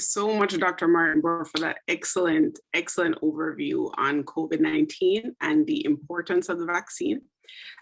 so much, Dr. Martin Burr, for that excellent overview on COVID-19 and the importance of the vaccine.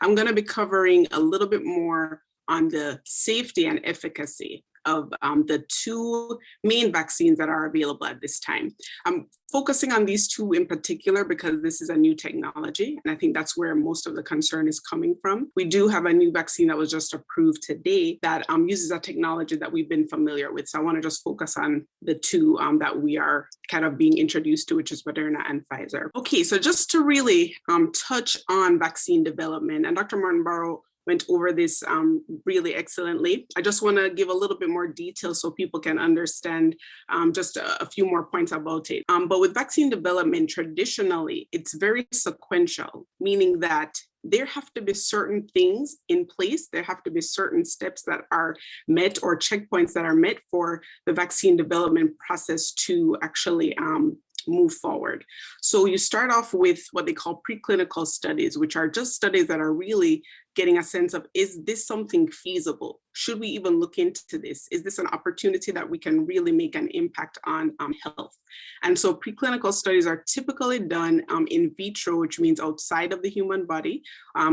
I'm going to be covering a little bit more on the safety and efficacy of the two main vaccines that are available at this time. I'm focusing on these two in particular because this is a new technology, and I think that's where most of the concern is coming from. We do have a new vaccine that was just approved today that uses a technology that we've been familiar with. So I want to just focus on the two that we are kind of being introduced to, which is Moderna and Pfizer. Okay, so just to really touch on vaccine development, and Dr. Martin Burrow went over this really excellently. I just want to give a little bit more detail so people can understand just a few more points about it. But with vaccine development, traditionally, it's very sequential, meaning that there have to be certain things in place. There have to be certain steps that are met or checkpoints that are met for the vaccine development process to actually move forward. So you start off with what they call preclinical studies, which are just studies that are really getting a sense of, is this something feasible? Should we even look into this? Is this an opportunity that we can really make an impact on health? And so preclinical studies are typically done in vitro, which means outside of the human body,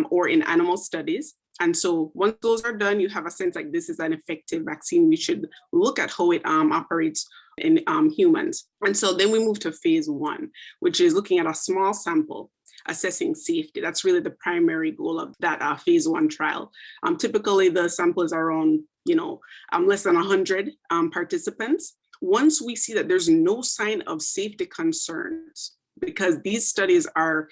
or in animal studies. And so once those are done, you have a sense like this is an effective vaccine. We should look at how it operates in humans. And so then we move to phase 1, which is looking at a small sample, assessing safety. That's really the primary goal of that phase 1 trial. Typically, the sample is around, less than 100 participants. Once we see that there's no sign of safety concerns, because these studies are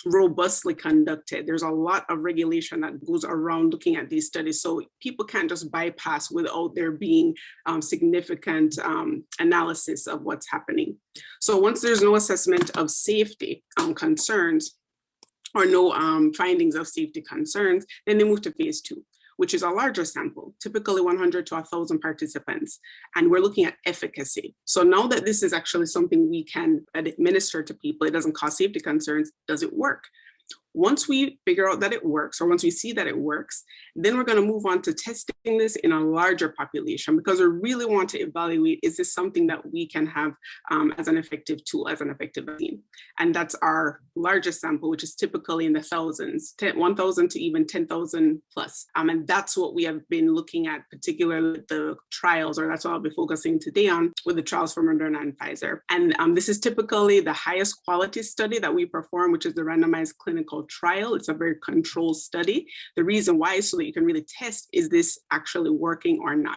robustly conducted. There's a lot of regulation that goes around looking at these studies. So people can't just bypass without there being significant analysis of what's happening. So once there's no assessment of safety concerns or no findings of safety concerns, then they move to phase 2, which is a larger sample, typically 100 to 1,000 participants. And we're looking at efficacy. So now that this is actually something we can administer to people, it doesn't cause safety concerns, does it work? Once we figure out that it works, or once we see that it works, then we're going to move on to testing this in a larger population, because we really want to evaluate, is this something that we can have as an effective tool, as an effective vaccine? And that's our largest sample, which is typically in the thousands, 1,000 to even 10,000 plus. And that's what we have been looking at, particularly the trials, or that's what I'll be focusing today on with the trials for Moderna and Pfizer. And this is typically the highest quality study that we perform, which is the randomized clinical trial. It's a very controlled study. The reason why is so that you can really test, is this actually working or not?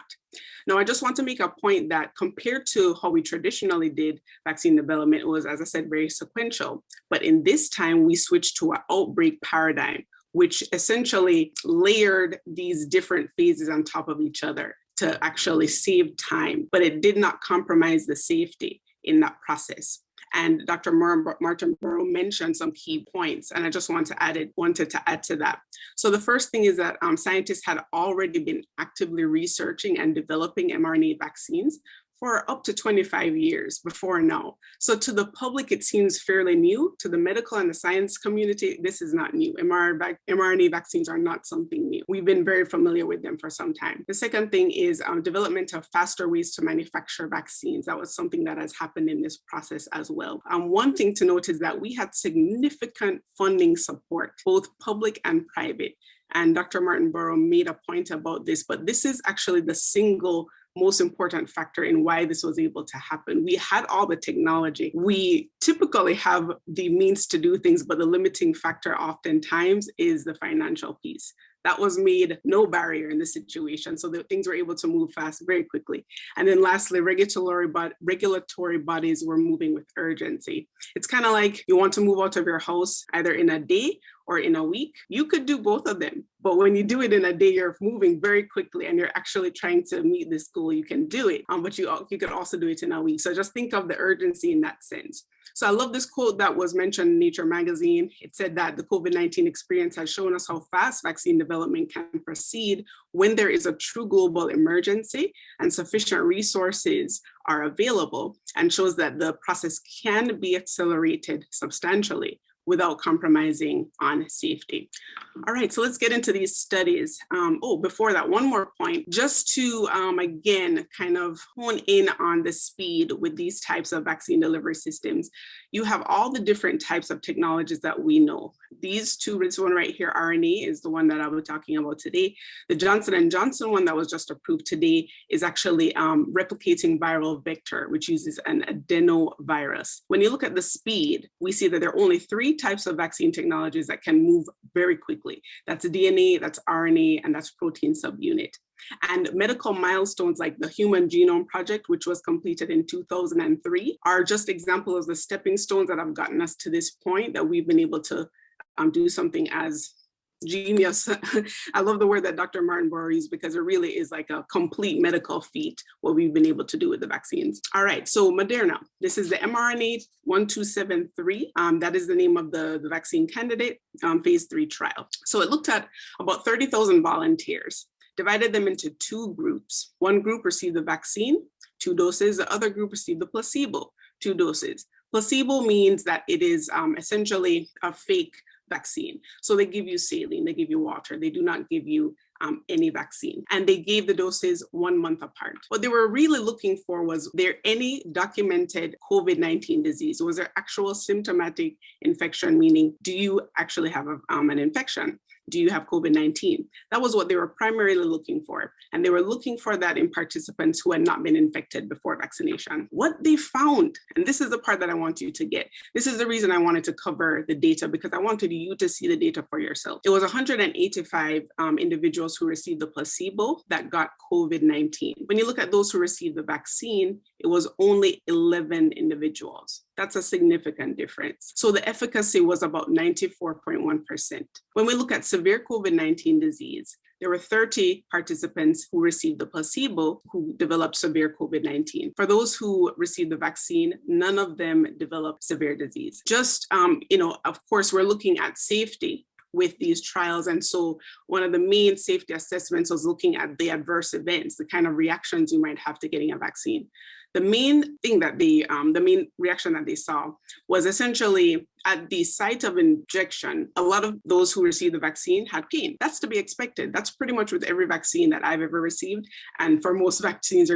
Now, I just want to make a point that compared to how we traditionally did vaccine development, it was, as I said, very sequential. But in this time, we switched to an outbreak paradigm, which essentially layered these different phases on top of each other to actually save time, but it did not compromise the safety in that process. And Dr. Martin Burrow mentioned some key points, and I just wanted to add to that. So the first thing is that scientists had already been actively researching and developing mRNA vaccines for up to 25 years before now. So to the public, it seems fairly new. To the medical and the science community, this is not new. mRNA vaccines are not something new. We've been very familiar with them for some time. The second thing is development of faster ways to manufacture vaccines. That was something that has happened in this process as well. One thing to note is that we had significant funding support, both public and private. And Dr. Martin Burrow made a point about this, but this is actually the single most important factor in why this was able to happen. We had all the technology. We typically have the means to do things, but the limiting factor oftentimes is the financial piece. That was made no barrier in this situation, so that things were able to move fast very quickly. And then lastly, regulatory bodies were moving with urgency. It's kind of like you want to move out of your house either in a day or in a week. You could do both of them, but when you do it in a day, you're moving very quickly and you're actually trying to meet this goal. You can do it, but you could also do it in a week. So just think of the urgency in that sense. So I love this quote that was mentioned in Nature magazine. It said that the COVID-19 experience has shown us how fast vaccine development can proceed when there is a true global emergency and sufficient resources are available, and shows that the process can be accelerated substantially without compromising on safety. All right, so let's get into these studies. Before that, one more point, just to again, kind of hone in on the speed with these types of vaccine delivery systems. You have all the different types of technologies that we know. These two, this one right here, RNA, is the one that I was talking about today. The Johnson & Johnson one that was just approved today is actually replicating viral vector, which uses an adenovirus. When you look at the speed, we see that there are only 3 types of vaccine technologies that can move very quickly. That's DNA, that's RNA, and that's protein subunit. And medical milestones like the Human Genome Project, which was completed in 2003, are just examples of the stepping stones that have gotten us to this point that we've been able to do something as genius. I love the word that Dr. Martinborough used because it really is like a complete medical feat what we've been able to do with the vaccines. All right, so Moderna, this is the mRNA 1273. That is the name of the vaccine candidate, phase 3 trial. So it looked at about 30,000 volunteers, divided them into 2 groups. One group received the vaccine, 2 doses. The other group received the placebo, 2 doses. Placebo means that it is essentially a fake vaccine. So they give you saline, they give you water, they do not give you any vaccine. And they gave the doses 1 month apart. What they were really looking for was there any documented COVID-19 disease? Was there actual symptomatic infection, meaning do you actually have an infection? Do you have COVID-19? That was what they were primarily looking for. And they were looking for that in participants who had not been infected before vaccination. What they found, and this is the part that I want you to get, this is the reason I wanted to cover the data, because I wanted you to see the data for yourself. It was 185 individuals who received the placebo that got COVID-19. When you look at those who received the vaccine, it was only 11 individuals. That's a significant difference. So the efficacy was about 94.1%. When we look at severe COVID-19 disease, there were 30 participants who received the placebo who developed severe COVID-19. For those who received the vaccine, none of them developed severe disease. Just, of course, we're looking at safety with these trials. And so one of the main safety assessments was looking at the adverse events, the kind of reactions you might have to getting a vaccine. The main thing that the main reaction that they saw was essentially at the site of injection, a lot of those who received the vaccine had pain. That's to be expected. That's pretty much with every vaccine that I've ever received. And for most vaccines,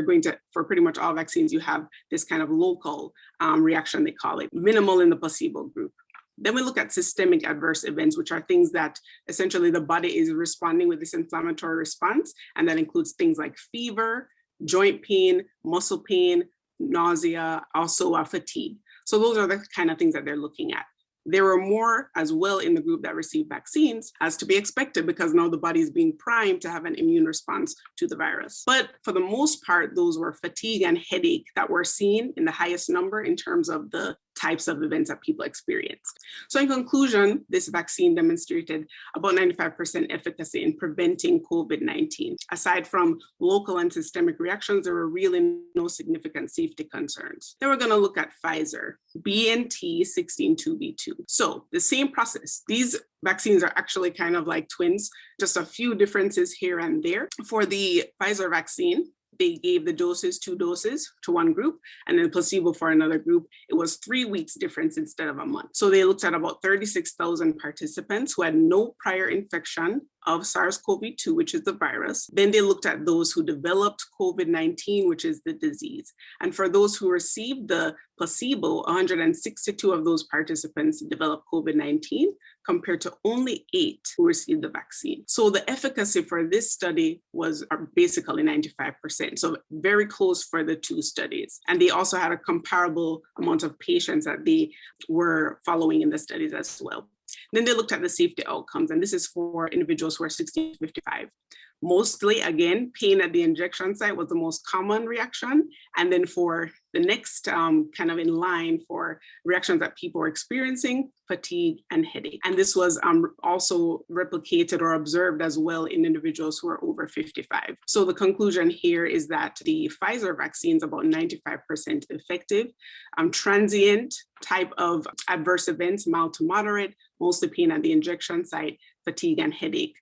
for pretty much all vaccines, you have this kind of local reaction, they call it, minimal in the placebo group. Then we look at systemic adverse events, which are things that essentially the body is responding with this inflammatory response. And that includes things like fever, joint pain, muscle pain, nausea, also fatigue. So those are the kind of things that they're looking at. There were more as well in the group that received vaccines, as to be expected, because now the body is being primed to have an immune response to the virus. But for the most part, those were fatigue and headache that were seen in the highest number in terms of the types of events that people experienced. So in conclusion, this vaccine demonstrated about 95% efficacy in preventing COVID-19. Aside from local and systemic reactions, there were really no significant safety concerns. Then we're going to look at Pfizer, BNT162b2. So the same process. These vaccines are actually kind of like twins, just a few differences here and there. For the Pfizer vaccine, they gave the 2 doses to one group, and then placebo for another group. It was 3 weeks difference instead of a month. So they looked at about 36,000 participants who had no prior infection of SARS-CoV-2, which is the virus. Then they looked at those who developed COVID-19, which is the disease. And for those who received the placebo, 162 of those participants developed COVID-19 compared to only 8 who received the vaccine. So the efficacy for this study was basically 95%. So very close for the 2 studies. And they also had a comparable amount of patients that they were following in the studies as well. Then they looked at the safety outcomes, and this is for individuals who are 60 to 55. Mostly, again, pain at the injection site was the most common reaction. And then for the next kind of in line for reactions that people were experiencing, fatigue and headache. And this was also replicated or observed as well in individuals who are over 55. So the conclusion here is that the Pfizer vaccine is about 95% effective. Transient type of adverse events, mild to moderate, mostly pain at the injection site, fatigue and headache,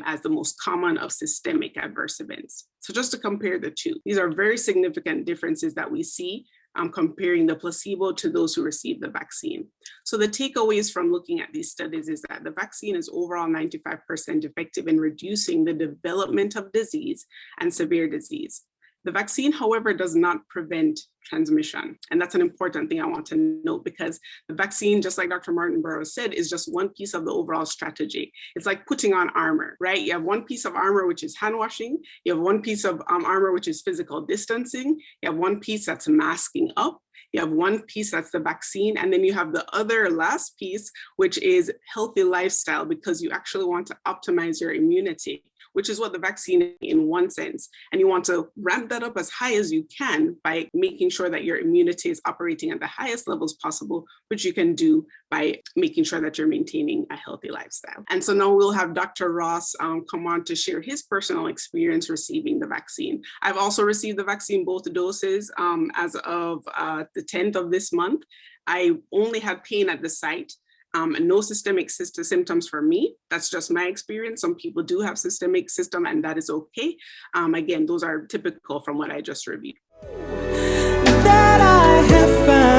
as the most common of systemic adverse events. So just to compare the 2, these are very significant differences that we see comparing the placebo to those who received the vaccine. So the takeaways from looking at these studies is that the vaccine is overall 95% effective in reducing the development of disease and severe disease. The vaccine, however, does not prevent transmission. And that's an important thing I want to note, because the vaccine, just like Dr. Martin Burrows said, is just one piece of the overall strategy. It's like putting on armor, right? You have one piece of armor, which is hand washing. You have one piece of armor, which is physical distancing. You have one piece that's masking up. You have one piece that's the vaccine, and then you have the other last piece, which is healthy lifestyle, because you actually want to optimize your immunity, which is what the vaccine is in one sense. And you want to ramp that up as high as you can by making sure that your immunity is operating at the highest levels possible, which you can do by making sure that you're maintaining a healthy lifestyle. And so now we'll have Dr. Ross come on to share his personal experience receiving the vaccine. I've also received the vaccine, both doses, as of the 10th of this month. I only had pain at the site. And no systemic symptoms for me. That's just my experience. Some people do have systemic system, and that is okay. Again, those are typical from what I just reviewed. That I have found.